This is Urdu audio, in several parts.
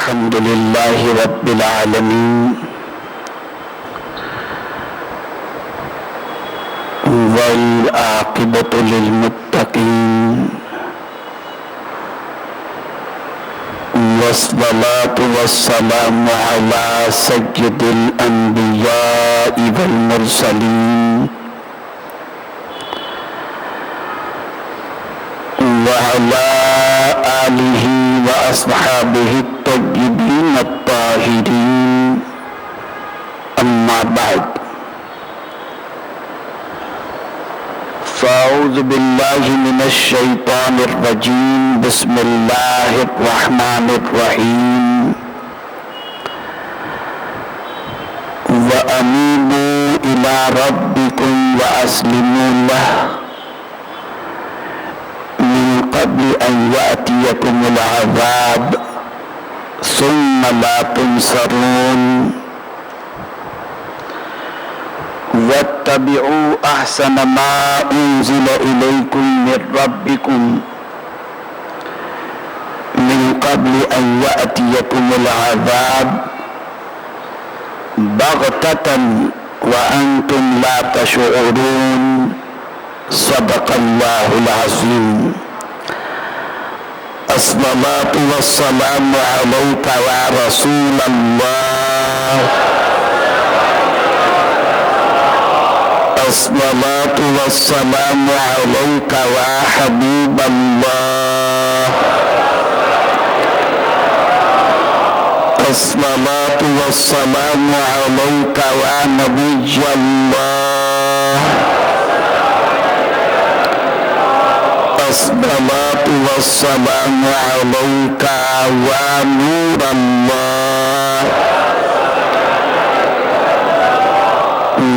الحمد لله رب العالمين والعاقبة للمتقين والصلاة والسلام على سيد الأنبياء والمرسلين وعلى آله وأصحابه الطيبين الطاهرين أما بعد فأعوذ بالله من الشيطان الرجيم بسم الله الرحمن الرحيم وأنيبوا إلى ربكم وأسلموا له من قبل أن يأتيكم العذاب ثم لا تنصرون واتبعوا أحسن ما أنزل إليكم من ربكم من قبل أن يأتيكم العذاب بغتة وأنتم لا تشعرون صدق الله العظيم الصلاة والسلام عليك يا رسول الله الصلاة والسلام عليك يا حبيب الله الصلاة والسلام عليك يا نبي الله الصلاة والسلام عليك يا نور الله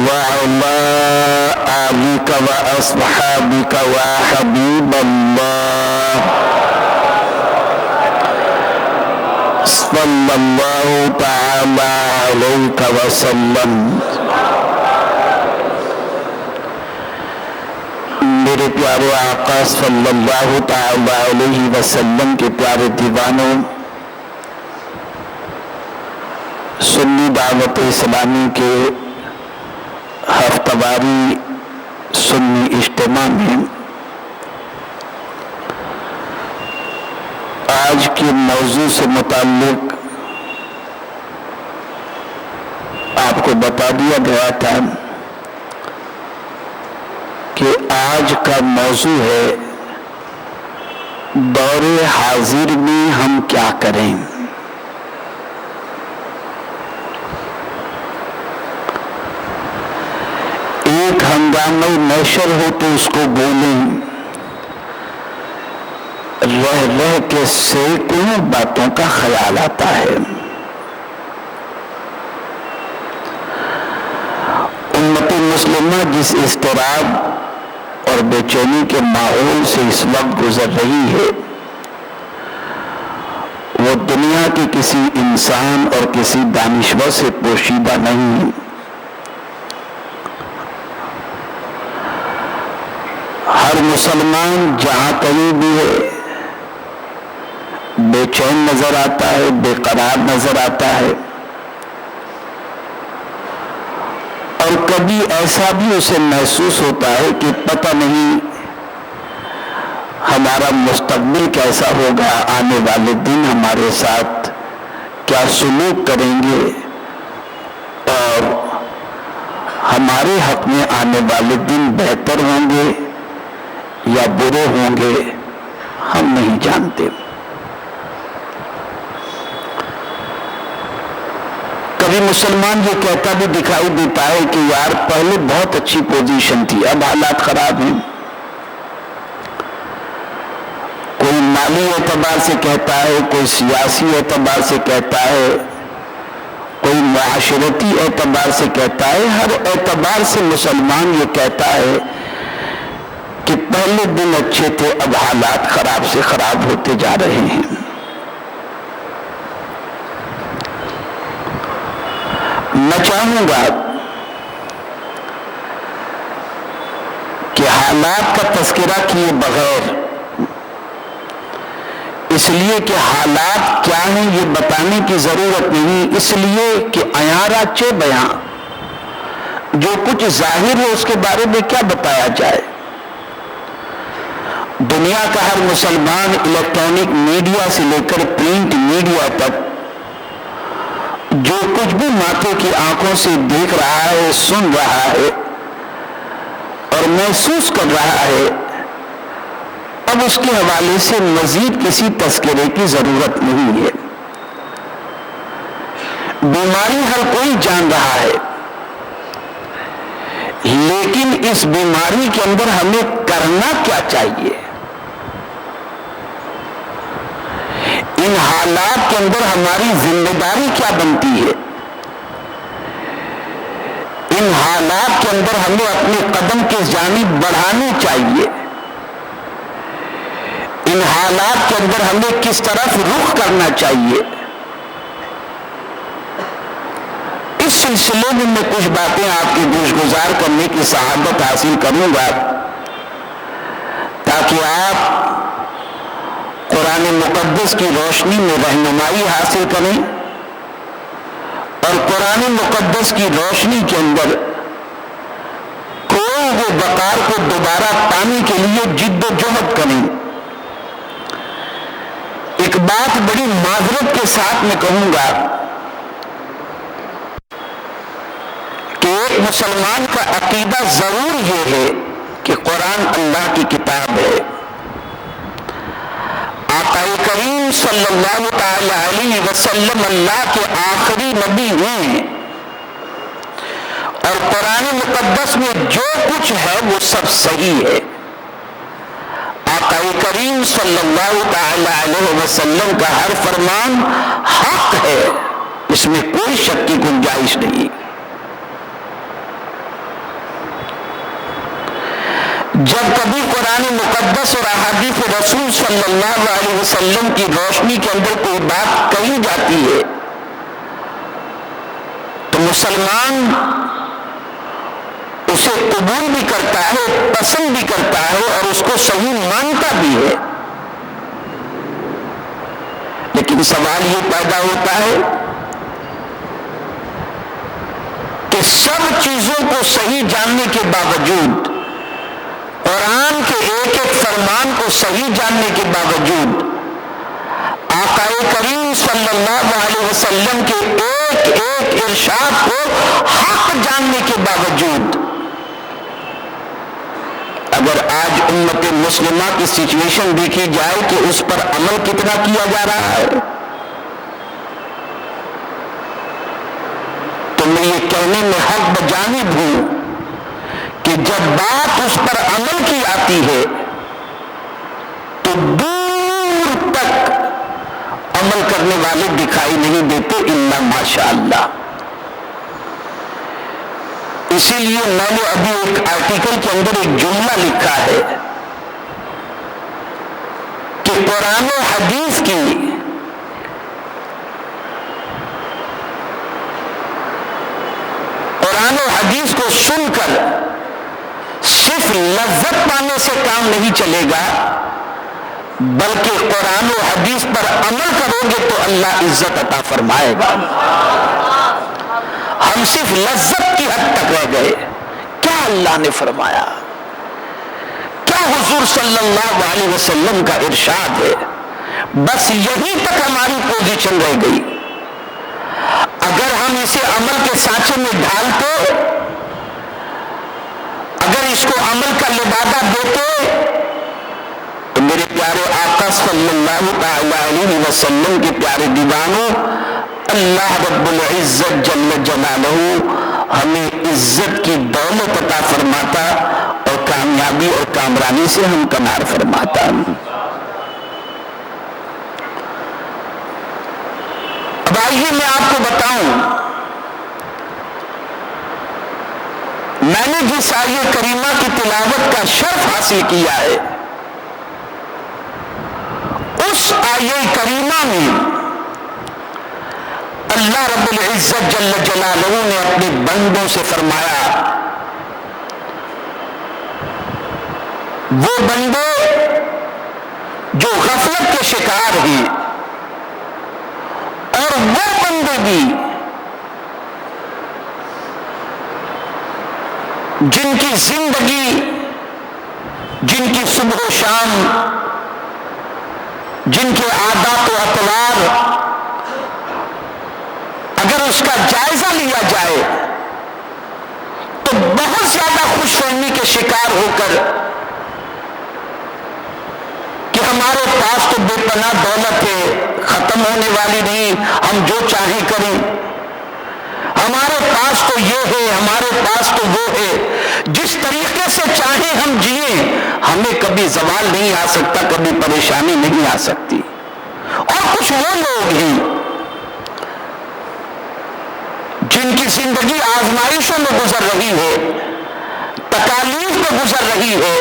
وعلى آلك وأصحابك يا حبيب الله صلى الله تعالى عليك وسلم میرے پیارے آقا صلی اللہ تعالی علیہ وسلم کے پیارے دیوانوں، سنی دعوت اسلامی کے ہفتہ واری سنی اجتماع میں آج کے موضوع سے متعلق آپ کو بتا دیا گیا تھا کہ آج کا موضوع ہے دور حاضر میں ہم کیا کریں۔ ایک ہنگامہ محشر ہو تو اس کو بولیں، رہ رہ کے سینکڑوں باتوں کا خیال آتا ہے۔ امت مسلمہ جس اضطراب اور بے چینی کے ماحول سے اس وقت گزر رہی ہے، وہ دنیا کے کسی انسان اور کسی دانشور سے پوشیدہ نہیں۔ ہر مسلمان جہاں کہیں بھی ہے بے چین نظر آتا ہے، بے قرار نظر آتا ہے، اور کبھی ایسا بھی اسے محسوس ہوتا ہے کہ پتہ نہیں ہمارا مستقبل کیسا ہوگا، آنے والے دن ہمارے ساتھ کیا سلوک کریں گے، اور ہمارے حق میں آنے والے دن بہتر ہوں گے یا برے ہوں گے، ہم نہیں جانتے۔ کبھی مسلمان یہ کہتا بھی دکھائی دیتا ہے کہ یار پہلے بہت اچھی پوزیشن تھی، اب حالات خراب ہیں۔ کوئی مالی اعتبار سے کہتا ہے، کوئی سیاسی اعتبار سے کہتا ہے، کوئی معاشرتی اعتبار سے کہتا ہے، ہر اعتبار سے مسلمان یہ کہتا ہے کہ پہلے دن اچھے تھے، اب حالات خراب سے خراب ہوتے جا رہے ہیں۔ میں چاہوں گا کہ حالات کا تذکرہ کیے بغیر اس لیے کہ حالات کیا ہیں یہ بتانے کی ضرورت نہیں، اس لیے کہ ایارا چے بیاں، جو کچھ ظاہر ہے اس کے بارے میں کیا بتایا جائے۔ دنیا کا ہر مسلمان الیکٹرانک میڈیا سے لے کر پرنٹ میڈیا تک جو کچھ بھی ماتھے کی آنکھوں سے دیکھ رہا ہے، سن رہا ہے اور محسوس کر رہا ہے، اب اس کے حوالے سے مزید کسی تذکرے کی ضرورت نہیں ہے۔ بیماری ہر کوئی جان رہا ہے، لیکن اس بیماری کے اندر ہمیں کرنا کیا چاہیے، ان حالات کے اندر ہماری ذمہ داری کیا بنتی ہے، ان حالات کے اندر ہمیں اپنے قدم کی جانب بڑھانے چاہیے، ان حالات کے اندر ہمیں کس طرف رخ کرنا چاہیے۔ اس سلسلے میں کچھ باتیں آپ کی گوش گزار کرنے کی سعادت حاصل کروں گا تاکہ آپ قرآن مقدس کی روشنی میں رہنمائی حاصل کریں اور قرآن مقدس کی روشنی کے اندر کوئی وہ وقار کو دوبارہ پانے کے لیے جد و جہد کریں۔ ایک بات بڑی معذرت کے ساتھ میں کہوں گا کہ ایک مسلمان کا عقیدہ ضرور یہ ہے کہ قرآن اللہ کی کتاب ہے، آقا کریم صلی اللہ تعالی علیہ وسلم اللہ کے آخری نبی ہیں اور قرآن مقدس میں جو کچھ ہے وہ سب صحیح ہے۔ آقا کریم صلی اللہ تعالی علیہ وسلم کا ہر فرمان حق ہے، اس میں کوئی شک کی گنجائش نہیں۔ جب کبھی قرآن مقدس اور احادیث رسول صلی اللہ علیہ وسلم کی روشنی کے اندر کوئی بات کہی جاتی ہے تو مسلمان اسے قبول بھی کرتا ہے، پسند بھی کرتا ہے اور اس کو صحیح مانتا بھی ہے، لیکن سوال یہ پیدا ہوتا ہے کہ سب چیزوں کو صحیح جاننے کے باوجود، قرآن کے ایک ایک فرمان کو صحیح جاننے کے باوجود، آقا کریم صلی اللہ علیہ وسلم کے ایک ایک ارشاد کو حق جاننے کے باوجود، اگر آج امت مسلمہ کی سچویشن دیکھی جائے کہ اس پر عمل کتنا کیا جا رہا ہے، تو میں یہ کہنے میں حق بجانب ہوں کہ جب بات اس پر عمل کی آتی ہے تو دور تک عمل کرنے والے دکھائی نہیں دیتے الا ماشاءاللہ۔ اسی لیے میں نے ابھی ایک آرٹیکل کے اندر ایک جملہ لکھا ہے کہ قرآن و حدیث کی کو سن کر صرف لذت پانے سے کام نہیں چلے گا، بلکہ قرآن و حدیث پر عمل کرو گے تو اللہ عزت عطا فرمائے گا۔ ہم صرف لذت کی حد تک رہ گئے، کیا اللہ نے فرمایا، کیا حضور صلی اللہ علیہ وسلم کا ارشاد ہے، بس یہی تک ہماری پوزیشن رہ گئی۔ اگر ہم اسے عمل کے سانچے میں ڈالتے، اگر اس کو عمل کا لبادہ دیتے، تو میرے پیارے آقا صلی اللہ تعالی علیہ وسلم کے پیارے دیوانوں، اللہ رب العزت جل جلالہ ہمیں عزت کی دولت عطا فرماتا اور کامیابی اور کامرانی سے ہم کنار فرماتا۔ اب آئیے میں آپ کو بتاؤں، میں نے جس آیہ کریمہ کی تلاوت کا شرف حاصل کیا ہے، اس آیہ کریمہ میں اللہ رب العزت جل جلالہ نے اپنے بندوں سے فرمایا، وہ بندے جو غفلت کے شکار ہیں، اور وہ بندے بھی جن کی زندگی، جن کی صبح و شام، جن کے عادات و اطوار اگر اس کا جائزہ لیا جائے تو بہت زیادہ خوش فہمی کے شکار ہو کر کہ ہمارے پاس تو بے پناہ دولت ہے، ختم ہونے والی نہیں، ہم جو چاہیں کریں، ہمارے پاس تو یہ ہے، ہمارے پاس تو وہ ہے، جس طریقے سے چاہیں ہم جئیں، ہمیں کبھی زوال نہیں آ سکتا، کبھی پریشانی نہیں آ سکتی۔ اور کچھ وہ لوگ ہیں جن کی زندگی آزمائشوں میں گزر رہی ہے، تکالیف میں گزر رہی ہے۔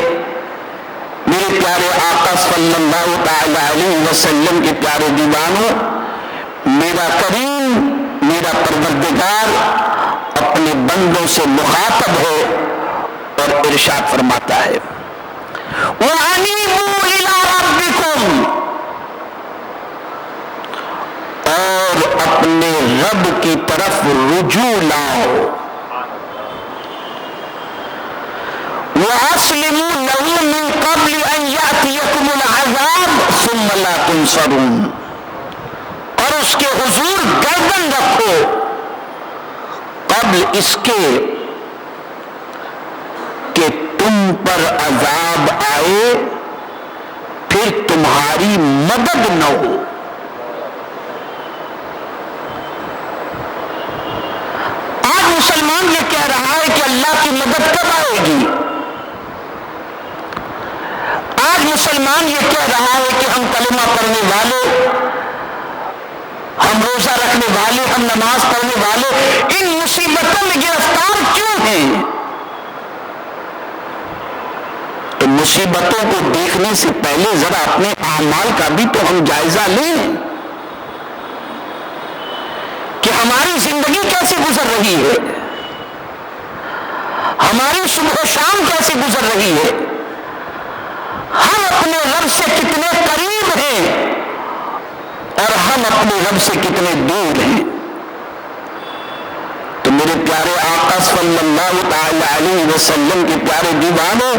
میرے پیارے آقا صلی اللہ تعالی علیہ وسلم کے پیارے دیوانوں، میرا کریم، میرا پروردگار اپنے بندوں سے مخاطب ہے اور ارشاد فرماتا ہے وَأَنِيبُوا إِلَىٰ رَبِّكُمْ، اور اپنے رب کی طرف رجوع لاؤ، وَأَسْلِمُوا لَهُ مِن قَبْلِ أَن يَأْتِيَكُمُ الْعَذَابُ ثُمَّ لَا تُنصَرُونَ، اور اس کے حضور گردن رکھو قبل اس کے کہ تم پر عذاب آئے پھر تمہاری مدد نہ ہو۔ آج مسلمان یہ کہہ رہا ہے کہ اللہ کی مدد کب آئے گی؟ آج مسلمان یہ کہہ رہا ہے کہ ہم کلمہ پڑھنے والے، ہم روزہ رکھنے والے، ہم نماز پڑھنے والے ان مصیبتوں میں گرفتار کیوں ہیں؟ تو مصیبتوں کو دیکھنے سے پہلے ذرا اپنے اعمال کا بھی تو ہم جائزہ لیں کہ ہماری زندگی کیسے گزر رہی ہے، ہماری صبح و شام کیسے گزر رہی ہے، ہم اپنے رب سے کتنے قریب ہیں اور ہم اپنے رب سے کتنے دور ہیں۔ تو میرے پیارے آقا صلی اللہ تعالی علیہ وسلم کے پیارے دیوانوں،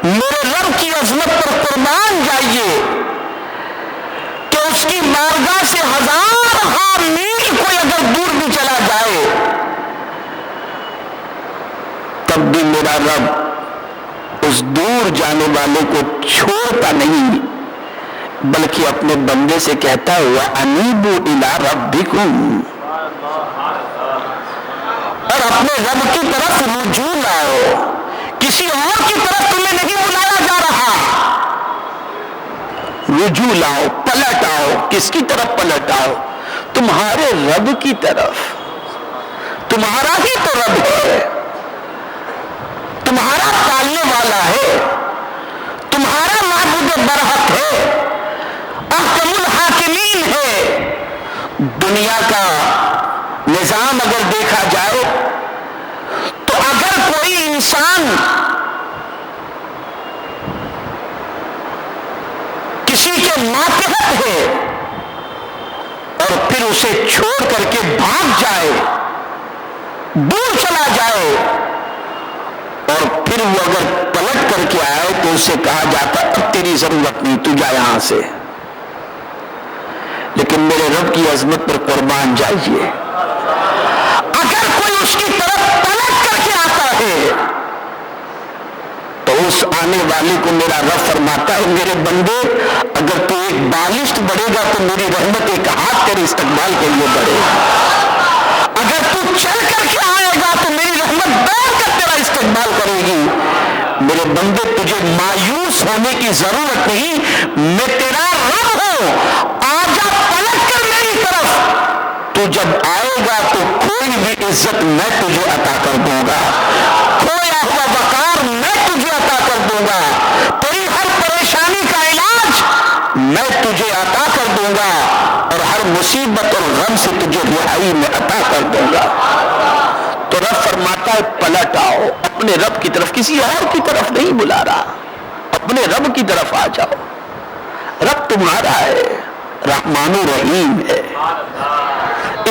میرے رب کی عظمت پر قربان جائیے کہ اس کی بارگاہ سے ہزار میل کوئی اگر دور بھی چلا جائے تب بھی میرا رب اس دور جانے والے کو چھوڑتا نہیں، بلکہ اپنے بندے سے کہتا ہوا انیبوا الی ربکم، اور اپنے رب کی طرف رجوع لاؤ، کسی اور کی طرف تمہیں نہیں بلایا جا رہا، رجوع لاؤ، پلٹ آؤ۔ کس کی طرف پلٹ آؤ؟ تمہارے رب کی طرف، تمہارا ہی تو رب ہے، تمہارا پالنے والا ہے، تمہارا معبود برحق ہے، احکم الحاکمین ہے۔ دنیا کا نظام اگر دیکھا جائے تو اگر کوئی انسان کسی کے ماتحت ہے اور پھر اسے چھوڑ کر کے بھاگ جائے، دور چلا جائے، اور پھر وہ اگر پلٹ کر کے آئے تو اسے کہا جاتا اب تیری ضرورت نہیں، تو جا یہاں سے۔ لیکن میرے رب کی عظمت پر قربان جائیے، اگر کوئی اس کی طرف پلٹ کر کے آتا ہے تو اس آنے والے کو میرا رب فرماتا ہے میرے بندے اگر تو ایک بالشت بڑھے گا تو میری رحمت ایک ہاتھ تیرے استقبال کے لیے بڑھے گا، اگر تو چل کر کے آئے گا تو میری رحمت دوڑ کر تیرا استقبال کرے گی۔ میرے بندے تجھے مایوس ہونے کی ضرورت نہیں، میں تیرا رب ہوں، آجا پلٹ کر میری طرف، تو جب آئے گا تو کوئی بھی عزت میں تجھے عطا کر دوں گا، کھویا ہوا وقار میں تجھے عطا کر دوں گا، تیری ہر پریشانی کا علاج میں تجھے عطا کر دوں گا، اور ہر مصیبت اور غم سے تجھے رہائی میں عطا کر دوں گا۔ تو رب فرماتا ہے پلٹ آؤ، اپنے رب کی طرف، کسی اور کی طرف نہیں بلا رہا، اپنے رب کی طرف آ جاؤ۔ رب تمہارا ہے، رحمان و رحیم ہے،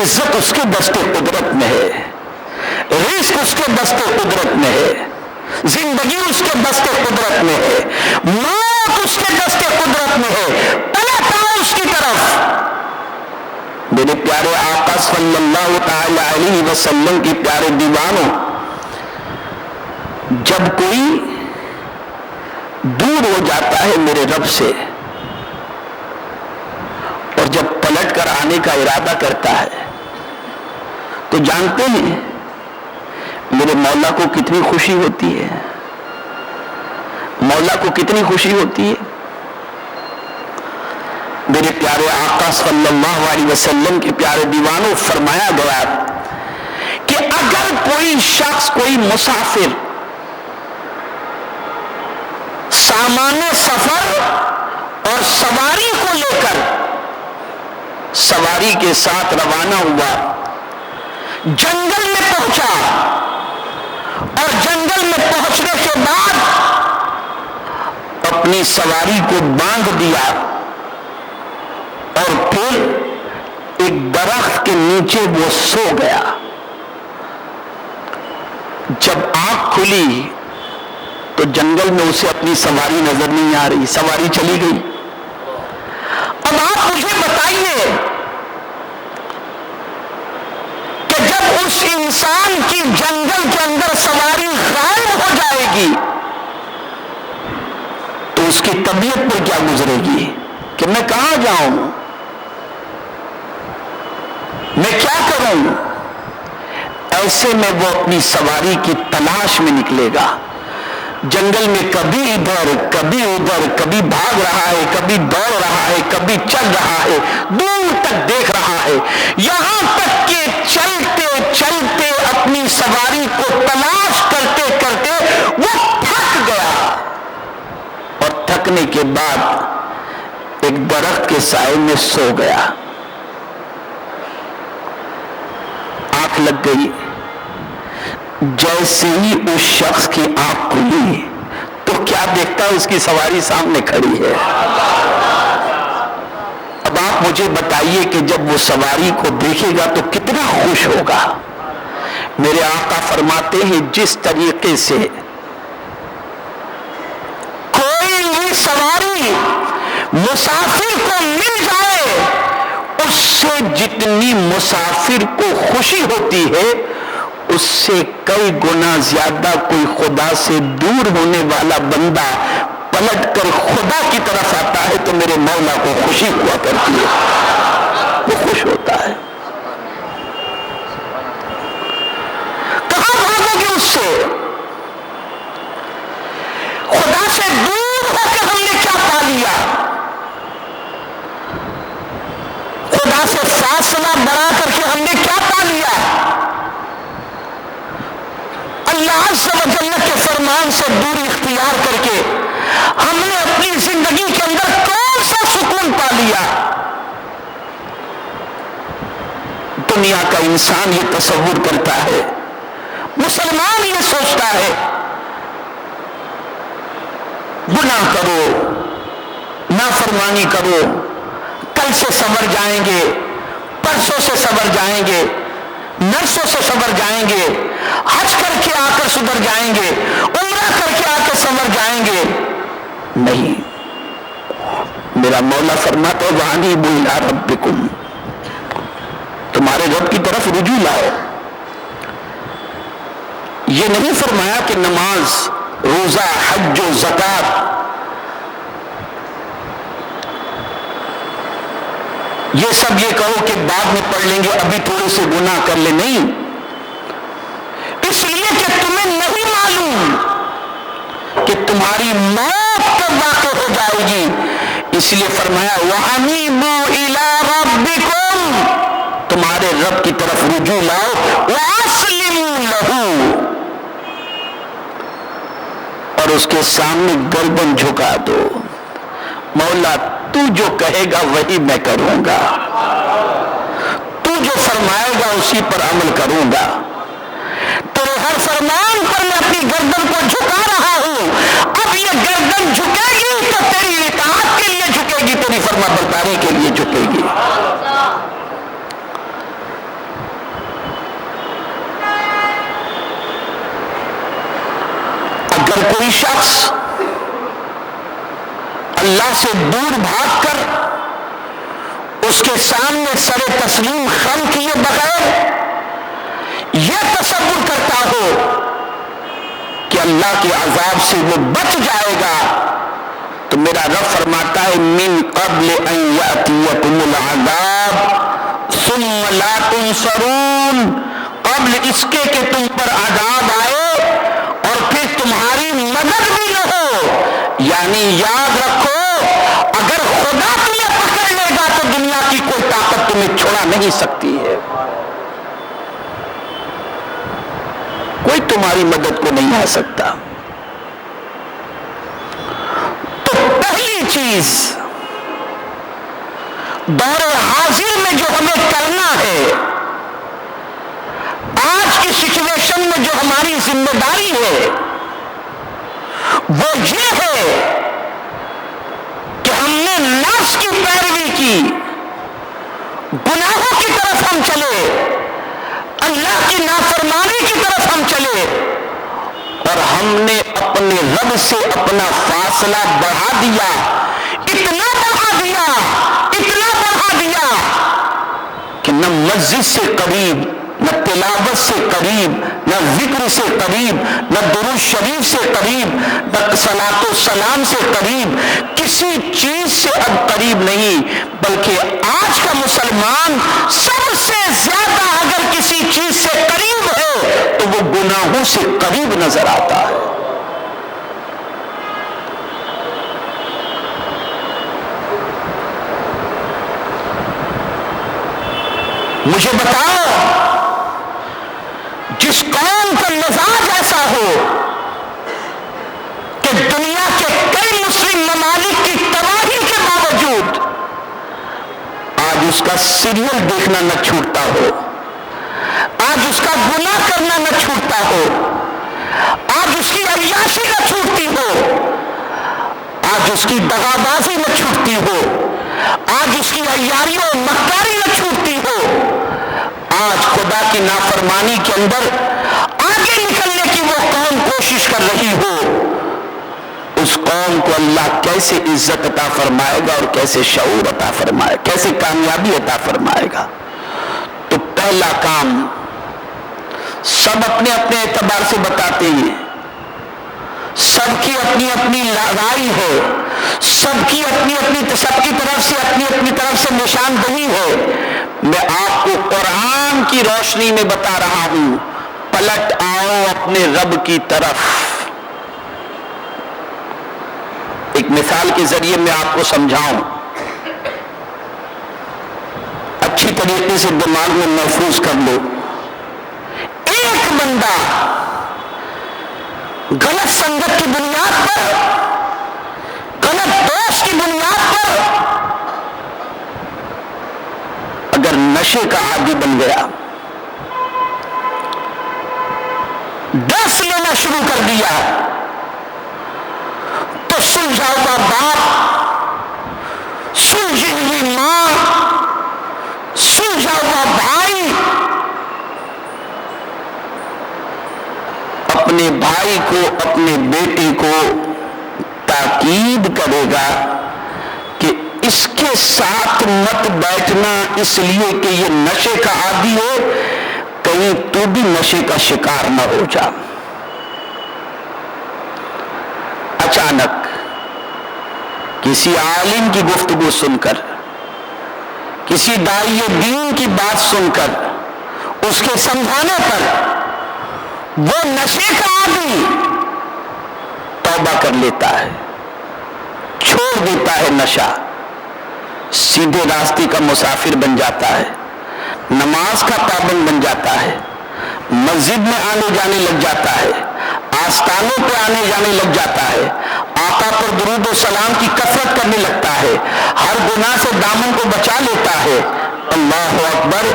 عزت اس کے دست قدرت میں ہے، رزق اس کے دست قدرت میں ہے، زندگی اس کے دست قدرت میں ہے، موت اس کے دست قدرت میں ہے، پلٹ آؤ اس کی طرف۔ میرے پیارے آقا صلی اللہ تعالی علیہ وسلم کی پیارے دیوانوں، جب کوئی دور ہو جاتا ہے میرے رب سے اور جب پلٹ کر آنے کا ارادہ کرتا ہے تو جانتے ہیں میرے مولا کو کتنی خوشی ہوتی ہے، مولا کو کتنی خوشی ہوتی ہے۔ میرے پیارے آقا صلی اللہ علیہ وسلم کے پیارے دیوانوں، فرمایا گیا کہ اگر کوئی شخص، کوئی مسافر سامان سفر اور سواری کو لے کر سواری کے ساتھ روانہ ہوا، جنگل میں پہنچا اور جنگل میں پہنچنے کے بعد اپنی سواری کو باندھ دیا اور پھر ایک درخت کے نیچے وہ سو گیا، جب آنکھ کھلی تو جنگل میں اسے اپنی سواری نظر نہیں آ رہی، سواری چلی گئی۔ اب آپ مجھے بتائیے کہ جب اس انسان کی جنگل کے اندر سواری غائب ہو جائے گی تو اس کی طبیعت پر کیا گزرے گی کہ میں کہاں جاؤں، میں کیا کروں؟ ایسے میں وہ اپنی سواری کی تلاش میں نکلے گا، جنگل میں کبھی ادھر کبھی ادھر، کبھی بھاگ رہا ہے، کبھی دوڑ رہا ہے، کبھی چل رہا ہے، دور تک دیکھ رہا ہے، یہاں تک کہ چلتے چلتے اپنی سواری کو تلاش کرتے کرتے وہ تھک گیا اور تھکنے کے بعد ایک درخت کے سائے میں سو گیا۔ آنکھ لگ گئی، جیسے ہی اس شخص کی آنکھ کھلی تو کیا دیکھتا ہے؟ اس کی سواری سامنے کھڑی ہے۔ اب آپ مجھے بتائیے کہ جب وہ سواری کو دیکھے گا تو کتنا خوش ہوگا۔ میرے آقا فرماتے ہیں جس طریقے سے کوئی بھی سواری مسافر کو مل جائے، اس سے جتنی مسافر کو خوشی ہوتی ہے اس سے کئی گنا زیادہ کوئی خدا سے دور ہونے والا بندہ پلٹ کر خدا کی طرف آتا ہے تو میرے مولا کو خوشی ہوا کرتی ہے، وہ خوش ہوتا ہے۔ کہاں بھاگو گے اس سے؟ خدا سے دور ہو کے ہم نے کیا پا لیا؟ خدا سے فاصلہ بڑھا کر کے ہم نے کیا پا لیا؟ اللہ عز و جل کے فرمان سے دوری اختیار کر کے ہم نے اپنی زندگی کے اندر کون سا سکون پا لیا؟ دنیا کا انسان یہ تصور کرتا ہے، مسلمان یہ سوچتا ہے گناہ کرو، نافرمانی کرو، کل سے سنور جائیں گے، پرسوں سے سنور جائیں گے، نرسوں سے سنور جائیں گے، حج کر کے آ کر سدھر جائیں گے، عمرہ کر کے آ کر سنور جائیں گے۔ نہیں، میرا مولا فرماتا ہے وَأَنِیبُوا إِلَىٰ رَبِّكُمْ، تمہارے رب کی طرف رجوع لاؤ۔ یہ نہیں فرمایا کہ نماز، روزہ، حج و زکات یہ سب یہ کہو کہ بعد میں پڑھ لیں گے، ابھی تھوڑے سے گناہ کر لیں، نہیں، اس لیے کہ تمہیں نہیں معلوم کہ تمہاری موت کب واقع ہو جائے گی، اس لیے فرمایا وَأَنِیبُوا إِلَىٰ رَبِّكُمْ، تمہارے رب کی طرف رجوع لاؤ، وَأَسْلِمُوا لَهُ، اور اس کے سامنے گردن جھکا دو، مولا تو جو کہے گا وہی میں کروں گا، تو جو فرمائے گا اسی پر عمل کروں گا، تیرے ہر فرمان پر میں اپنی گردن کو جھکا رہا ہوں، اب یہ گردن جھکے گی تو تیری اطاعت کے لیے جھکے گی، اگر کوئی شخص اللہ سے دور بھاگ کر اس کے سامنے سر تسلیم خم کیے بغیر یہ تصور کرتا ہو کہ اللہ کے عذاب سے وہ بچ جائے گا، تو میرا رب فرماتا ہے من قبل ان یأتیکم العذاب ثم لا تنصرون، قبل اس کے کہ تم پر عذاب آئے اور پھر تمہاری مدد بھی نہ ہو۔ یعنی یاد رکھو، اگر خدا تمہیں پکڑ لے گا تو دنیا کی کوئی طاقت تمہیں چھڑا نہیں سکتی ہے، کوئی تمہاری مدد کو نہیں آ سکتا۔ تو پہلی چیز دور حاضر میں جو ہمیں کرنا ہے، آج کی سچویشن میں جو ہماری ذمہ داری ہے، وہ یہ ہے کہ ہم نے نفس کی پیروی کی، گناہوں کی طرف ہم چلے، اللہ کی نافرمانی کی طرف ہم چلے، اور ہم نے اپنے رب سے اپنا فاصلہ بڑھا دیا، اتنا بڑھا دیا، اتنا بڑھا دیا کہ نہ مسجد سے قریب، نہ تلاوت سے قریب، نہ ذکر سے قریب، نہ درود شریف سے قریب، نہ صلاۃ و سلام سے قریب، کسی چیز سے اب قریب نہیں، بلکہ آج کا مسلمان سب سے زیادہ اگر کسی چیز سے قریب ہے تو وہ گناہوں سے قریب نظر آتا ہے۔ مجھے بتاؤ، جس قوم کا مزاج ایسا ہو کہ دنیا کے کئی مسلم ممالک کی تباہی کے باوجود آج اس کا سیریل دیکھنا نہ چھوٹتا ہو، آج اس کا گناہ کرنا نہ چھوٹتا ہو، آج اس کی عیاشی نہ چھوٹتی ہو، آج اس کی دغابازی نہ چھوٹتی ہو، آج اس کی عیاری و مکاری نہ چھوٹتی ہو، آج خدا کی نافرمانی کے اندر آگے نکلنے کی وہ قوم کوشش کر رہی ہو، اس قوم کو اللہ کیسے عزت عطا فرمائے گا اور کیسے شعور عطا فرمائے گا، کیسے کامیابی عطا فرمائے گا؟ تو پہلا کام، سب اپنے اپنے اعتبار سے بتاتے ہیں، سب کی اپنی اپنی رائے ہے، سب کی طرف سے نشاندہی ہے، میں آپ کو قرآن کی روشنی میں بتا رہا ہوں، پلٹ آؤ اپنے رب کی طرف۔ ایک مثال کے ذریعے میں آپ کو سمجھاؤں، اچھی طریقے سے دماغ میں محفوظ کر لو۔ ایک بندہ غلط سنگت کی بنیاد پر، غلط دوست کی بنیاد پر اگر نشے کا عادی بن گیا، ڈرگس لینا شروع کر دیا، تو سلجھا ہوا باپ، سلجھی ہوئی ماں، سلجھا ہوا بھائی اپنے بھائی کو، اپنے بیٹے کو تاکید کرے گا کہ اس کے ساتھ مت بیٹھنا، اس لیے کہ یہ نشے کا عادی ہے، کہیں تو بھی نشے کا شکار نہ ہو جا۔ اچانک کسی عالم کی گفتگو سن کر، کسی داعی دین کی بات سن کر، اس کے سمجھانے پر وہ نشے کا عادی توبہ کر لیتا ہے، چھوڑ دیتا ہے نشہ، سیدھے راستے کا مسافر بن جاتا ہے، نماز کا پابند بن جاتا ہے، مسجد میں آنے جانے لگ جاتا ہے، آستانوں پہ آنے جانے لگ جاتا ہے، آقا پر درود و سلام کی کثرت کرنے لگتا ہے، ہر گناہ سے دامن کو بچا لیتا ہے۔ اللہ اکبر!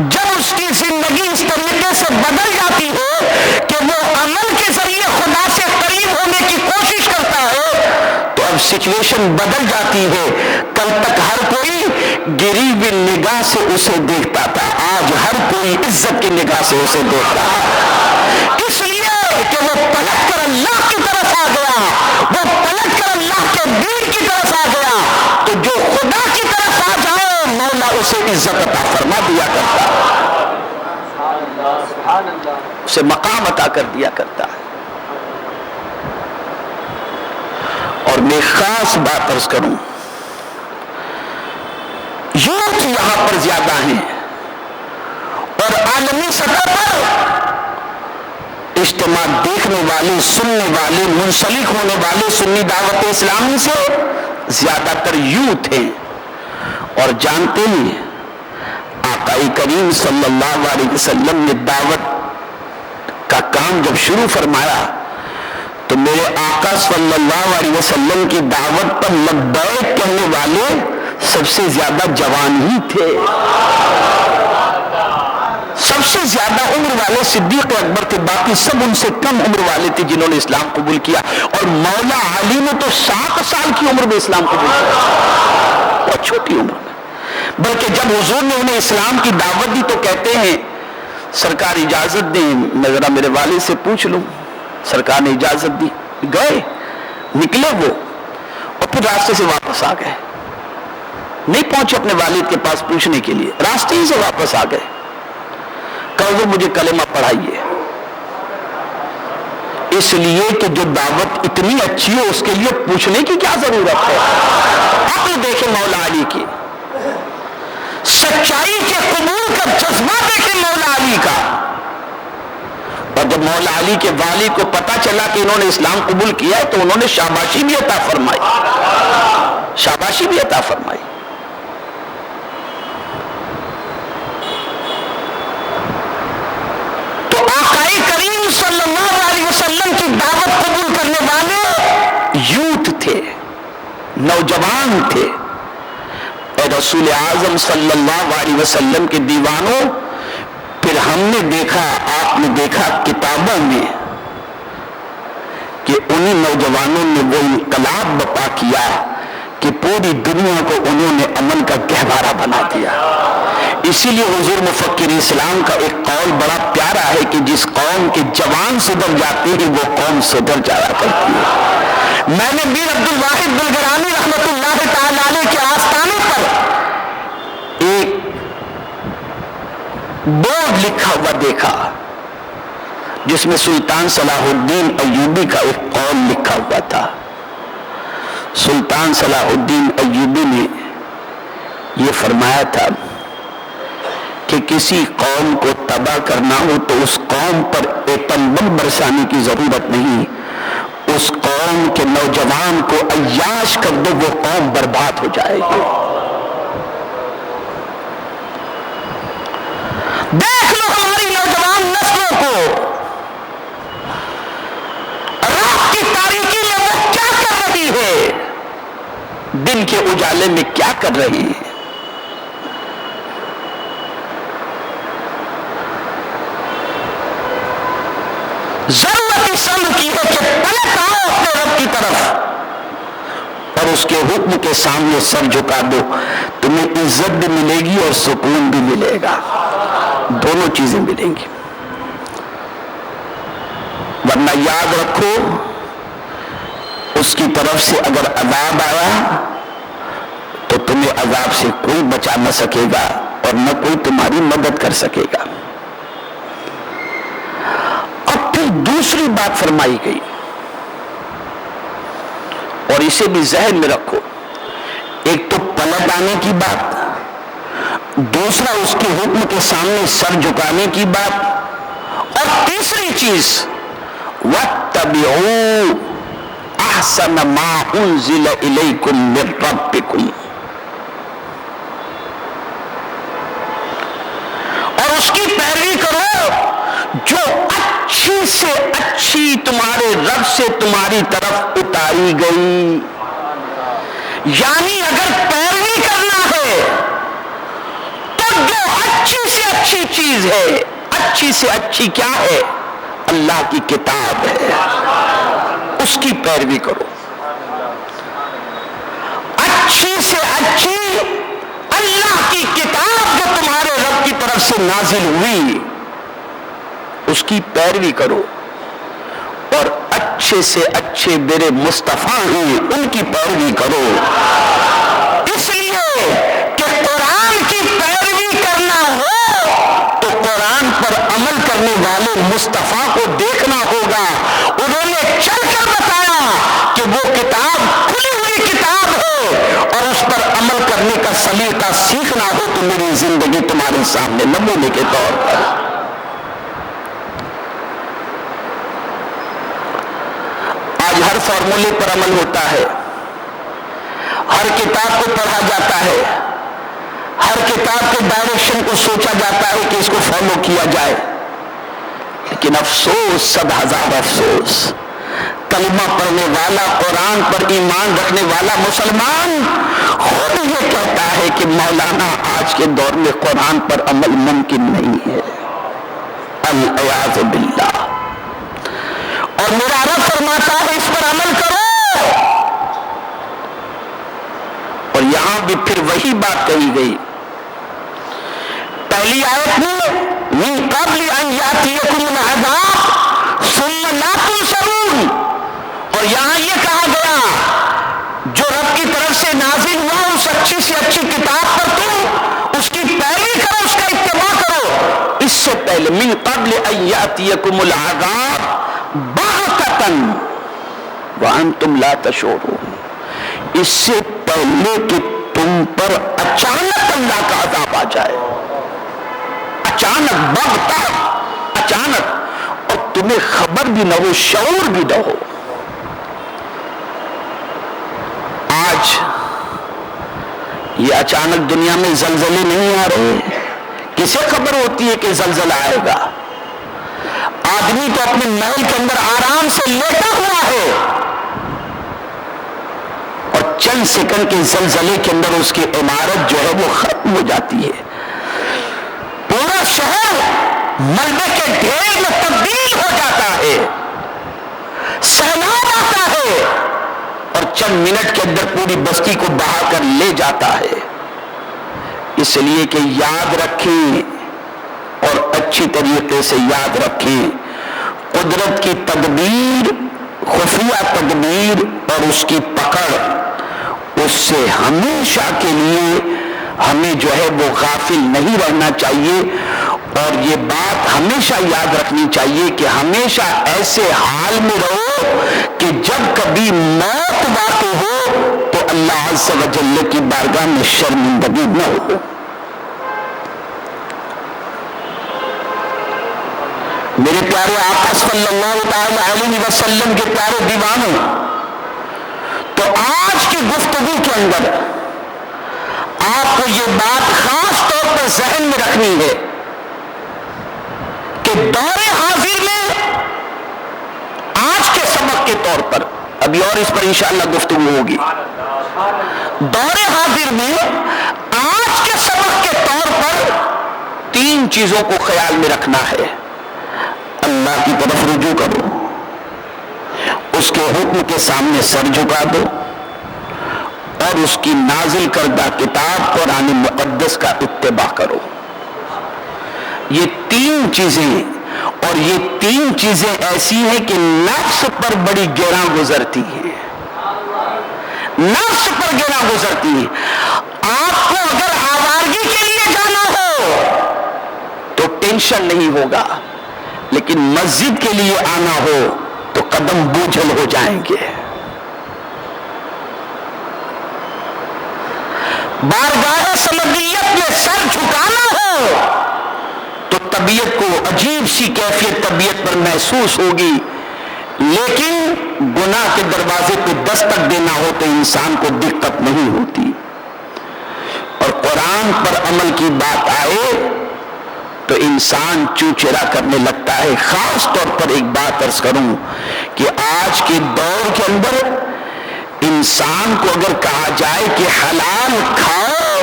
جب اس کی زندگی اس طریقے سے بدل جاتی ہے کہ وہ عمل کے ذریعے خدا سے قریب ہونے کی کوشش کرتا ہے، تو اب سچویشن بدل جاتی ہے۔ کل تک ہر کوئی گری ہوئی نگاہ سے اسے دیکھتا تھا، آج ہر کوئی عزت کی نگاہ سے اسے دیکھ رہا ہے۔ اس لیے کہ وہ پلٹ کر اللہ کی طرف آ گیا، وہ پلٹ کر اللہ کے دین کی طرف آ گیا، تو جو خدا کی طرف آ جائے مولا اسے عزت عطا فرما دیا کرتا ہے، اسے مقام عطا کر دیا کرتا ہے۔ اور میں خاص بات عرض کروں، یوتھ یہاں پر زیادہ ہیں اور عالمی سطح پر اجتماع دیکھنے والے، سننے والے، منسلک ہونے والے سنی دعوت اسلامی سے زیادہ تر یوتھ ہیں۔ اور جانتے ہیں آقا کریم صلی اللہ علیہ وسلم نے دعوت کا کام جب شروع فرمایا تو میرے آقا صلی اللہ علیہ وسلم کی دعوت پر لبیک کہنے والے سب سے زیادہ جوان ہی تھے، سب سے زیادہ عمر والے صدیق اکبر تھے، باقی سب ان سے کم عمر والے تھے جنہوں نے اسلام قبول کیا۔ اور مولا علی نے تو 60 سال کی عمر میں اسلام قبول کیا، بہت چھوٹی عمر میں، بلکہ جب حضور نے انہیں اسلام کی دعوت دی تو کہتے ہیں سرکار اجازت دیں میں ذرا میرے والد سے پوچھ لوں۔ سرکار نے اجازت دی، گئے، نکلے وہ، اور پھر راستے سے واپس آ گئے، نہیں پہنچے اپنے والد کے پاس پوچھنے کے لیے، راستے ہی سے واپس آ گئے، کہا وہ مجھے کلمہ پڑھائیے، اس لیے کہ جو دعوت اتنی اچھی ہے اس کے لیے پوچھنے کی کیا ضرورت ہے۔ عقل دیکھیں مولا علی کی، سچائی کے قبول کا جذبہ دیکھیں مولا علی کا۔ اور جب مولا علی کے والد کو پتا چلا کہ انہوں نے اسلام قبول کیا ہے تو انہوں نے شاباشی بھی عطا فرمائی، شاباشی بھی عطا فرمائی۔ تو آقا کریم صلی اللہ علیہ وسلم کی دعوت قبول کرنے والے یوتھ تھے، نوجوان تھے۔ اے رسول اعظم صلی اللہ علیہ وسلم کے دیوانوں، پھر ہم نے دیکھا، آپ نے دیکھا کتابوں میں کہ انہی نوجوانوں نے وہ انقلاب برپا کیا کہ پوری دنیا کو انہوں نے امن کا گہوارہ بنا دیا۔ اسی لیے حضور مفکر اسلام کا ایک قول بڑا پیارا ہے کہ جس قوم کے جوان سدھر جاتے ہیں وہ قوم سدھر جایا کرتی ہے۔ میں نے میر عبدالواحد بلگرانی رحمۃ اللہ تعالی علیہ کے آستانے پر ایک بورڈ لکھا ہوا دیکھا جس میں سلطان صلاح الدین ایوبی کا ایک قول لکھا ہوا تھا۔ سلطان صلاح الدین ایوبی نے یہ فرمایا تھا کہ کسی قوم کو تباہ کرنا ہو تو اس قوم پر ایٹم بم برسانے کی ضرورت نہیں، اس قوم کے نوجوان کو عیاش کر دو، وہ قوم برباد ہو جائے گی۔ دیکھ لو ہماری نوجوان نسلوں کو، رات کی تاریکی میں وہ کیا کر رہی ہے، دن کے اجالے میں کیا کر رہی ہے۔ ضرورت اس امر کی ہے کہ پلٹ آؤ اپنے رب کی طرف اور اس کے حکم کے سامنے سر جھکا دو، تمہیں عزت بھی ملے گی اور سکون بھی ملے گا، دونوں چیزیں ملیں گی۔ ورنہ یاد رکھو اس کی طرف سے اگر عذاب آیا تو تمہیں عذاب سے کوئی بچا نہ سکے گا اور نہ کوئی تمہاری مدد کر سکے گا۔ اب پھر دوسری بات فرمائی گئی اور اسے بھی ذہن میں رکھو، ایک تو پلٹ آنے کی بات، دوسرا اس کے حکم کے سامنے سر جھکانے کی بات، اور تیسری چیز وَاتَّبِعُوا أَحْسَنَ مَا أُنزِلَ إِلَيْكُمْ مِنْ رَبِّكُمْ، اور اس کی پیروی کرو جو اچھی سے اچھی تمہارے رب سے تمہاری طرف اتاری گئی۔ یعنی اگر پیروی کرنا ہے تو جو اچھی سے اچھی چیز ہے، اچھی سے اچھی کیا ہے؟ اللہ کی کتاب ہے، اس کی پیروی کرو۔ اچھی سے اچھی اللہ کی کتاب جو تمہارے رب کی طرف سے نازل ہوئی اس کی پیروی کرو۔ اچھے سے اچھے میرے مصطفیٰ ہیں ان کی پیروی کرو، اس لیے کہ قرآن کی پیروی کرنا ہو تو قرآن پر عمل کرنے والے مصطفیٰ کو دیکھنا ہوگا۔ انہوں نے چل کر بتایا کہ وہ کتاب کھلی ہوئی کتاب ہے، اور اس پر عمل کرنے کا سلیقہ سیکھنا ہو تو میری زندگی تمہارے سامنے نمونے کے طور پر۔ آج ہر فارمولے پر عمل ہوتا ہے، ہر کتاب کو پڑھا جاتا ہے، ہر کتاب کے ڈائریکشن کو سوچا جاتا ہے کہ اس کو فالو کیا جائے، لیکن افسوس، صد ہزار افسوس، کلمہ پڑھنے والا، قرآن پر ایمان رکھنے والا مسلمان خود یہ کہتا ہے کہ مولانا آج کے دور میں قرآن پر عمل ممکن نہیں ہے، العیاذ باللہ، اور میرا رب فرماتا ہے اس پر عمل کرو۔ اور یہاں بھی پھر وہی بات کہی گئی، پہلی آیت میں من قبل ان یاتیکم العذاب ثم لا تنصرون، اور یہاں یہ کہا گیا جو رب کی طرف سے نازل ہوا اس اچھی سے اچھی کتاب پر تم اس کی پیروی کرو، اس کا اتباع کرو۔ اس سے پہلے من قبل ان یاتیکم العذاب بغتۃ وانتم لا تشعرون، اس سے پہلے کہ تم پر اچانک اللہ کا عذاب آ جائے، اچانک، بغتہ، اچانک، اور تمہیں خبر بھی نہ ہو، شعور بھی نہ ہو۔ آج یہ اچانک دنیا میں زلزلے نہیں آ رہے، کسے خبر ہوتی ہے کہ زلزلہ آئے گا؟ آدمی تو اپنے محل کے اندر آرام سے لیٹا ہوا ہے، اور چند سیکنڈ کے زلزلے کے اندر اس کی عمارت جو ہے وہ ختم ہو جاتی ہے، پورا شہر ملبے کے ڈھیر میں تبدیل ہو جاتا ہے، سیلاب آتا ہے اور چند منٹ کے اندر پوری بستی کو بہا کر لے جاتا ہے۔ اس لیے کہ یاد رکھیں اور اچھی طریقے سے یاد رکھیں، قدرت کی تدبیر، خفیہ تدبیر اور اس کی پکڑ، اس سے ہمیشہ کے لیے ہمیں جو ہے وہ غافل نہیں رہنا چاہیے، اور یہ بات ہمیشہ یاد رکھنی چاہیے کہ ہمیشہ ایسے حال میں رہو کہ جب کبھی موت واقع ہو تو اللہ عز و جل کی بارگاہ میں شرمندگی نہ ہو۔ میرے پیارے آقا صلی اللہ تعالی علیہ وسلم کے پیارے دیوانوں، تو آج کی گفتگو کے اندر آپ کو یہ بات خاص طور پر ذہن میں رکھنی ہے کہ دور حاضر میں آج کے سبق کے طور پر، ابھی اور اس پر انشاءاللہ گفتگو ہوگی، دور حاضر میں آج کے سبق کے طور پر تین چیزوں کو خیال میں رکھنا ہے۔ اللہ کی طرف رجوع کرو، اس کے حکم کے سامنے سر جھکا دو، اور اس کی نازل کردہ کتاب قرآن مقدس کا اتباع کرو۔ یہ تین چیزیں، اور یہ تین چیزیں ایسی ہیں کہ نفس پر بڑی گراں گزرتی ہیں، نفس پر گراں گزرتی ہیں۔ آپ کو اگر آوارگی کے لیے جانا ہو تو ٹینشن نہیں ہوگا، لیکن مسجد کے لیے آنا ہو تو قدم بوجھل ہو جائیں گے۔ بارگاہ سمدیت میں سر جھکانا ہو تو طبیعت کو عجیب سی کیفیت طبیعت پر محسوس ہوگی، لیکن گناہ کے دروازے پہ دستک دینا ہو تو انسان کو دقت نہیں ہوتی۔ اور قرآن پر عمل کی بات آئے تو انسان چوچرا کرنے لگتا ہے۔ خاص طور پر ایک بات عرض کروں کہ آج کے دور کے اندر انسان کو اگر کہا جائے کہ حلال کھاؤ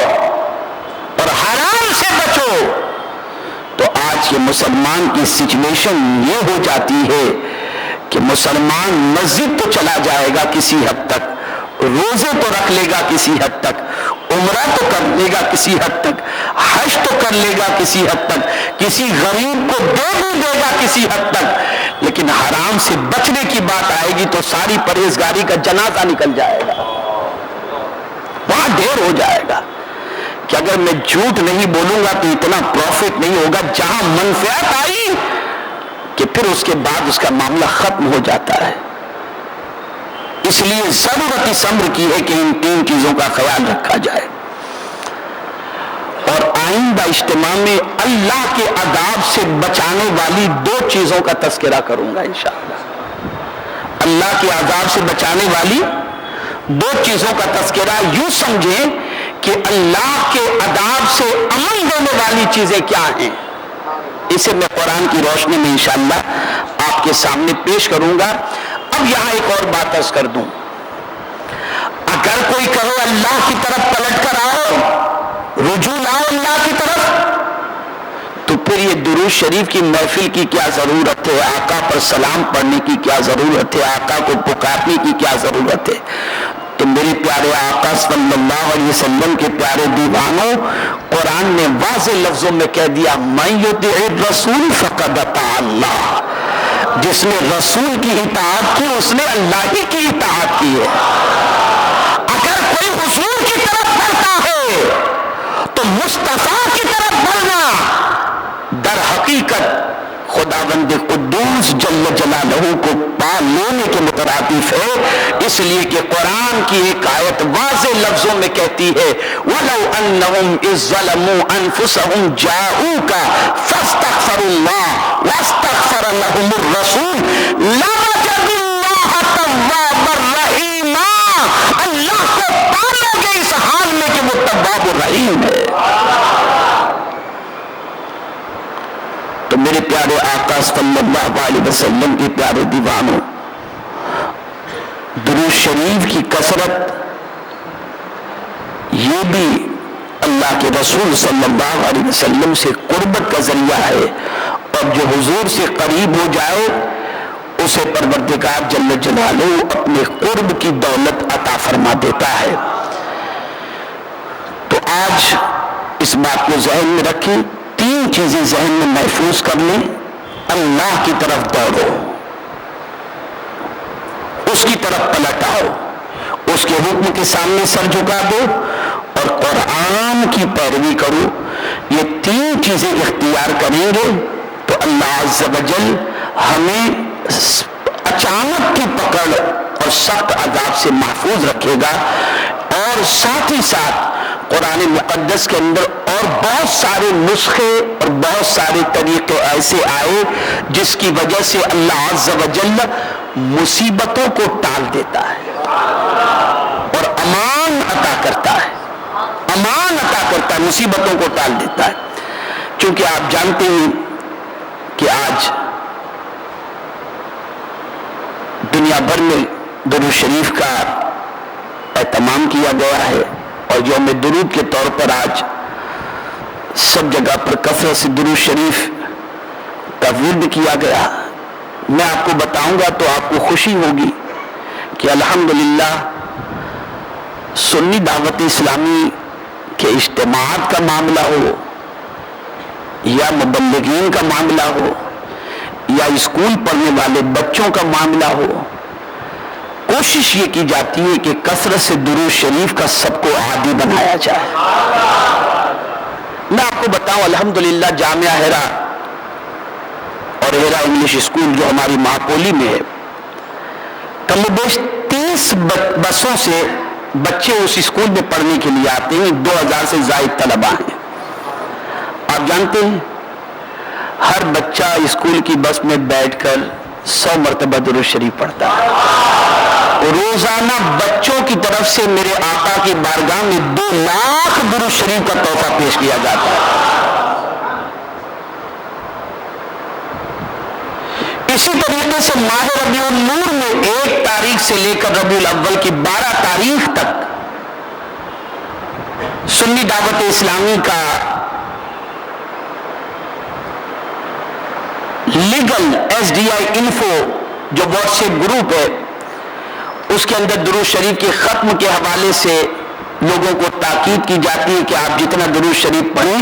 اور حرام سے بچو، تو آج کے مسلمان کی سچویشن یہ ہو جاتی ہے کہ مسلمان مسجد تو چلا جائے گا کسی حد تک، روزے تو رکھ لے گا کسی حد تک، عمرہ تو کر لے گا کسی حد تک، حج تو کر لے گا کسی حد تک، کسی غریب کو دے بھی دے گا کسی حد تک، لیکن حرام سے بچنے کی بات آئے گی جی تو ساری پرہیزگاری کا جنازہ نکل جائے گا، وہاں ڈھیر ہو جائے گا کہ اگر میں جھوٹ نہیں بولوں گا تو اتنا پروفٹ نہیں ہوگا، جہاں منفعت آئی کہ پھر اس کے بعد اس کا معاملہ ختم ہو جاتا ہے۔ اس لیے ضرورت صبر کی ہے کہ ان تین چیزوں کا خیال رکھا جائے۔ اور آئندہ اجتماع میں اللہ کے عذاب سے بچانے والی دو چیزوں کا تذکرہ کروں گا انشاءاللہ۔ اللہ کے عذاب سے بچانے والی دو چیزوں کا تذکرہ، یوں سمجھیں کہ اللہ کے عذاب سے امن دینے والی چیزیں کیا ہیں، اسے میں قرآن کی روشنی میں انشاءاللہ آپ کے سامنے پیش کروں گا۔ اب یہاں ایک اور بات عرض کر دوں، اگر کوئی کہو اللہ کی طرف پلٹ کر آؤ، رجوع لاؤ اللہ کی طرف، تو پھر یہ درود شریف کی محفل کی کیا ضرورت ہے، آقا پر سلام پڑھنے کی کیا ضرورت ہے، آقا کو پکارنے کی کیا ضرورت ہے؟ تو میرے پیارے آقا صلی اللہ علیہ وسلم کے پیارے دیوانوں، قرآن نے واضح لفظوں میں کہہ دیا من یطع الرسول فقد اطاع اللہ، جس نے رسول کی اطاعت کی اس نے اللہ ہی کی اطاعت کی ہے۔ اگر کوئی حضور کی طرف بڑھتا ہے تو مصطفیٰ کی طرف بڑھنا در حقیقت خداوند قدوس جل جلالہ کو پا لینے کے مترادف ہے، اس لیے کہ قرآن کی ایک آیت واضح لفظوں میں کہتی ہے وَلَوْ أَنَّهُمْ إِذ ظَّلَمُوا أَنفُسَهُمْ جَاءُوكَ فَاسْتَغْفَرُوا اللَّهَ وَاسْتَغْفَرَ لَهُمُ الرَّسُولُ لَوَجَدُوا اللَّهَ تَوَّابًا رَحِيمًا، اللہ کو پالو گے اس حال میں کہ وہ تواب الرحیم ہے۔ تو میرے پیارے آقا صلی اللہ علیہ وسلم کے پیارے دیوانوں، درود شریف کی کثرت یہ بھی اللہ کے رسول صلی اللہ علیہ وسلم سے قربت کا ذریعہ ہے، اور جو حضور سے قریب ہو جائے اسے پروردگار جل جلالہ اپنے قرب کی دولت عطا فرما دیتا ہے۔ تو آج اس بات کو ذہن میں رکھیں، تین چیزیں ذہن میں محفوظ کر لیں، اللہ کی طرف دوڑو، اس کی طرف پلٹ آؤ، اس کے حکم کے سامنے سر جھکا دو اور قرآن کی پیروی کرو۔ یہ تین چیزیں اختیار کریں گے تو اللہ عز و جل ہمیں اچانک کی پکڑ اور سخت عذاب سے محفوظ رکھے گا، اور ساتھ ہی ساتھ قرآن مقدس کے اندر اور بہت سارے نسخے اور بہت سارے طریقے ایسے آئے جس کی وجہ سے اللہ عز و جل مصیبتوں کو ٹال دیتا ہے اور امان عطا کرتا ہے، امان عطا کرتا ہے، مصیبتوں کو ٹال دیتا ہے۔ چونکہ آپ جانتے ہیں کہ آج دنیا بھر میں درود شریف کا اہتمام کیا گیا ہے، اور یوم درود کے طور پر آج سب جگہ پر کثرت سے درود شریف کا ورد کیا گیا۔ میں آپ کو بتاؤں گا تو آپ کو خوشی ہوگی کہ الحمدللہ سنی دعوت اسلامی کے اجتماعات کا معاملہ ہو یا مبلغین کا معاملہ ہو یا اسکول پڑھنے والے بچوں کا معاملہ ہو، کوشش یہ کی جاتی ہے کہ کثرت سے درود شریف کا سب کو عادی بنایا جائے۔ میں آپ کو بتاؤں الحمدللہ جامعہ ہیرا اور ہیرا انگلش اسکول جو ہماری مہاپولی میں ہے، کم و بیش 30 بسوں سے بچے اس اسکول میں پڑھنے کے لیے آتے ہیں، 2000 سے زائد طلباء ہیں۔ آپ جانتے ہیں ہر بچہ اسکول کی بس میں بیٹھ کر 100 مرتبہ درود شریف پڑھتا ہے۔ روزانہ بچوں کی طرف سے میرے آقا کی بارگاہ میں 2 لاکھ درود شریف کا تحفہ پیش کیا جاتا ہے۔ اسی طریقے سے ماہ ربیع النور میں 1 تاریخ سے لے کر ربیع الاول کی 12 تاریخ تک سنی دعوت اسلامی کا لیگل SDI انفو جو واٹس ایپ گروپ ہے، اس کے اندر درود شریف کے ختم کے حوالے سے لوگوں کو تاکید کی جاتی ہے کہ آپ جتنا درود شریف پڑھیں